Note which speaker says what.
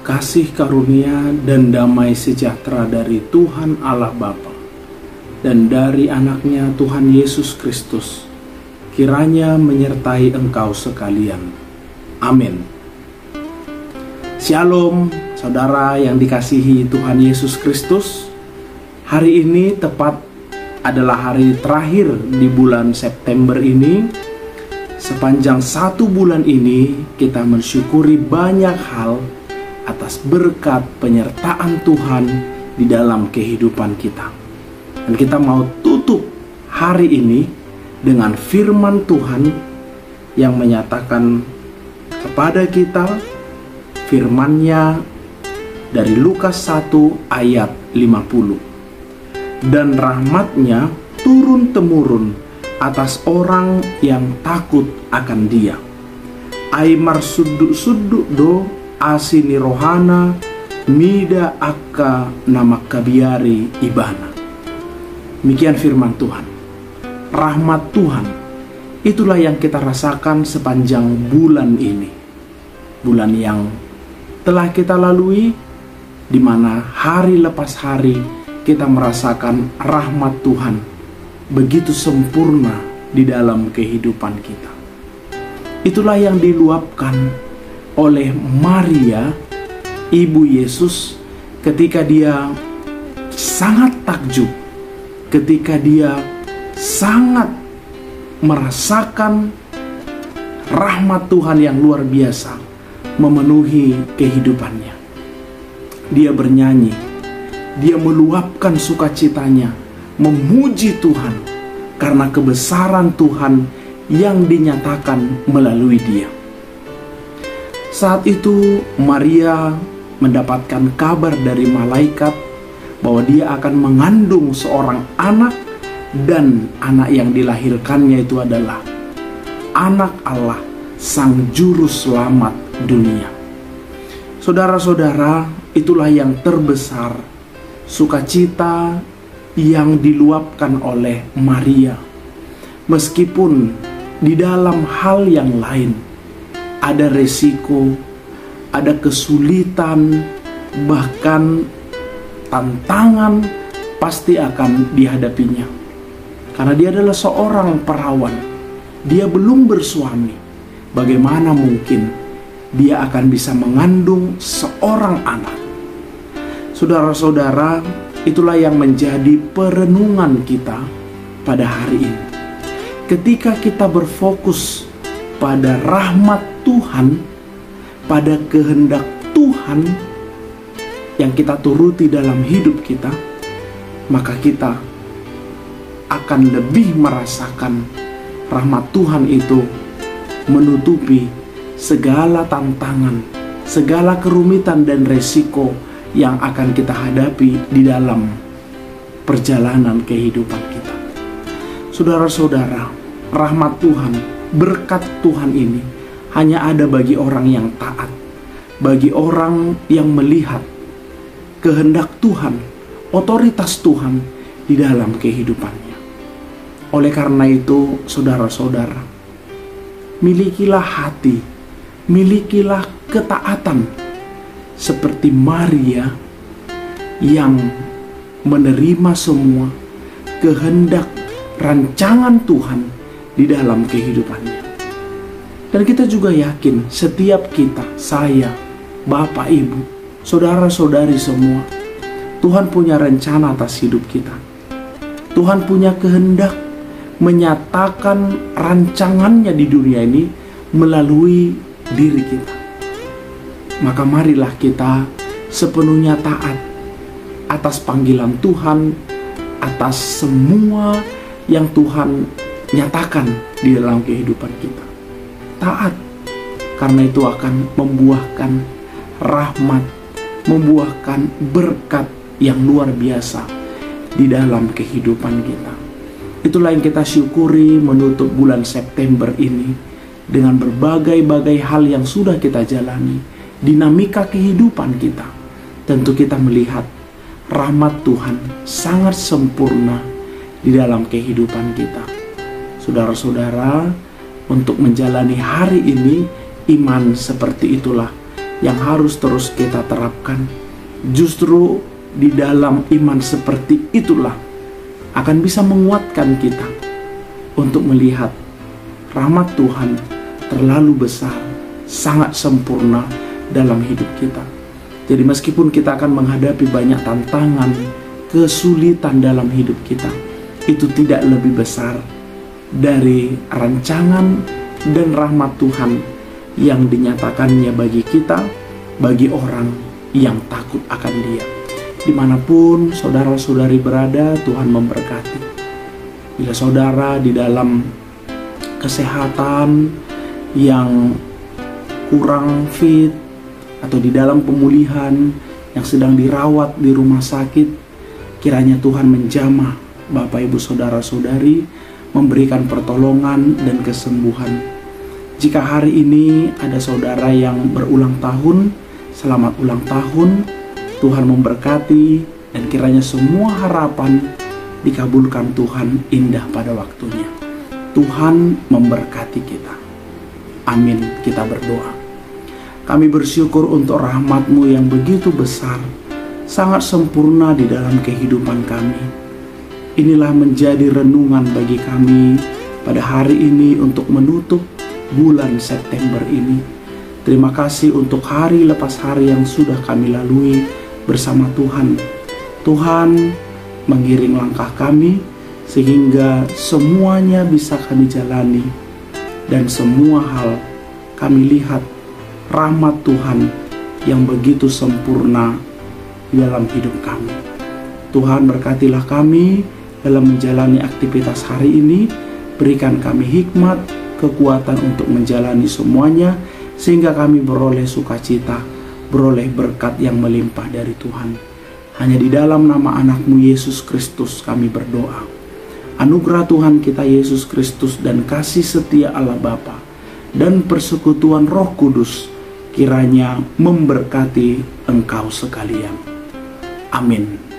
Speaker 1: kasih karunia dan damai sejahtera dari Tuhan Allah Bapa dan dari anaknya Tuhan Yesus Kristus kiranya menyertai engkau sekalian. Amin. Shalom saudara yang dikasihi Tuhan Yesus Kristus. Hari ini tepat adalah hari terakhir di bulan September ini. Sepanjang 1 bulan ini kita mensyukuri banyak hal atas berkat penyertaan Tuhan di dalam kehidupan kita. Dan kita mau tutup hari ini dengan firman Tuhan yang menyatakan kepada kita, firman-Nya dari Lukas 1 ayat 50. Dan rahmat-Nya turun-temurun atas orang yang takut akan Dia. Aimar suduk-suduk do asini rohana mida akka nama kabiari ibana. Demikian firman Tuhan. Rahmat Tuhan itulah yang kita rasakan sepanjang bulan ini. Bulan yang telah kita lalui, di mana hari lepas hari kita merasakan rahmat Tuhan begitu sempurna di dalam kehidupan kita. Itulah yang diluapkan oleh Maria, ibu Yesus, ketika dia sangat takjub, ketika dia sangat merasakan rahmat Tuhan yang luar biasa memenuhi kehidupannya. Dia bernyanyi, dia meluapkan sukacitanya, memuji Tuhan karena kebesaran Tuhan yang dinyatakan melalui dia. Saat itu Maria mendapatkan kabar dari malaikat bahwa dia akan mengandung seorang anak, dan anak yang dilahirkannya itu adalah anak Allah, Sang Juru Selamat dunia. Saudara-saudara, itulah yang terbesar sukacita yang diluapkan oleh Maria. Meskipun di dalam hal yang lain ada resiko, ada kesulitan, bahkan tantangan pasti akan dihadapinya. Karena dia adalah seorang perawan, dia belum bersuami. Bagaimana mungkin dia akan bisa mengandung seorang anak? Saudara-saudara, itulah yang menjadi perenungan kita pada hari ini. Ketika kita berfokus pada rahmat Tuhan, pada kehendak Tuhan yang kita turuti dalam hidup kita, maka kita akan lebih merasakan rahmat Tuhan itu menutupi segala tantangan, segala kerumitan dan resiko yang akan kita hadapi di dalam perjalanan kehidupan kita. Saudara-saudara, rahmat Tuhan, berkat Tuhan ini hanya ada bagi orang yang taat, bagi orang yang melihat kehendak Tuhan, otoritas Tuhan di dalam kehidupannya. Oleh karena itu, saudara-saudara, milikilah hati, milikilah ketaatan seperti Maria yang menerima semua kehendak rancangan Tuhan di dalam kehidupannya. Dan kita juga yakin setiap kita, saya, Bapak, Ibu, saudara-saudari semua, Tuhan punya rencana atas hidup kita. Tuhan punya kehendak menyatakan rancangannya di dunia ini melalui diri kita. Maka marilah kita sepenuhnya taat atas panggilan Tuhan, atas semua yang Tuhan nyatakan di dalam kehidupan kita. Taat, karena itu akan membuahkan rahmat, membuahkan berkat yang luar biasa di dalam kehidupan kita. Itulah yang kita syukuri menutup bulan September ini dengan berbagai-bagai hal yang sudah kita jalani. Dinamika kehidupan kita, tentu kita melihat rahmat Tuhan sangat sempurna di dalam kehidupan kita. Saudara-saudara, untuk menjalani hari ini, iman seperti itulah yang harus terus kita terapkan. Justru di dalam iman seperti itulah akan bisa menguatkan kita untuk melihat rahmat Tuhan terlalu besar, sangat sempurna dalam hidup kita. Jadi meskipun kita akan menghadapi banyak tantangan, kesulitan dalam hidup kita, itu tidak lebih besar dari rancangan dan rahmat Tuhan yang dinyatakannya bagi kita, bagi orang yang takut akan Dia. Dimanapun saudara-saudari berada, Tuhan memberkati. Bila saudara di dalam kesehatan yang kurang fit, atau di dalam pemulihan yang sedang dirawat di rumah sakit, kiranya Tuhan menjamah Bapak Ibu saudara-saudari, memberikan pertolongan dan kesembuhan. Jika hari ini ada saudara yang berulang tahun, selamat ulang tahun. Tuhan memberkati, dan kiranya semua harapan dikabulkan Tuhan indah pada waktunya. Tuhan memberkati kita. Amin. Kita berdoa. Kami bersyukur untuk rahmat-Mu yang begitu besar, sangat sempurna di dalam kehidupan kami. Inilah menjadi renungan bagi kami pada hari ini untuk menutup bulan September ini. Terima kasih untuk hari lepas hari yang sudah kami lalui bersama Tuhan. Tuhan mengiring langkah kami sehingga semuanya bisa kami jalani, dan semua hal kami lihat rahmat Tuhan yang begitu sempurna dalam hidup kami. Tuhan berkatilah kami dalam menjalani aktivitas hari ini. Berikan kami hikmat, kekuatan untuk menjalani semuanya, sehingga kami beroleh sukacita, beroleh berkat yang melimpah dari Tuhan. Hanya di dalam nama anak-Mu Yesus Kristus kami berdoa. Anugerah Tuhan kita Yesus Kristus dan kasih setia Allah Bapa dan persekutuan Roh Kudus kiranya memberkati engkau sekalian. Amin.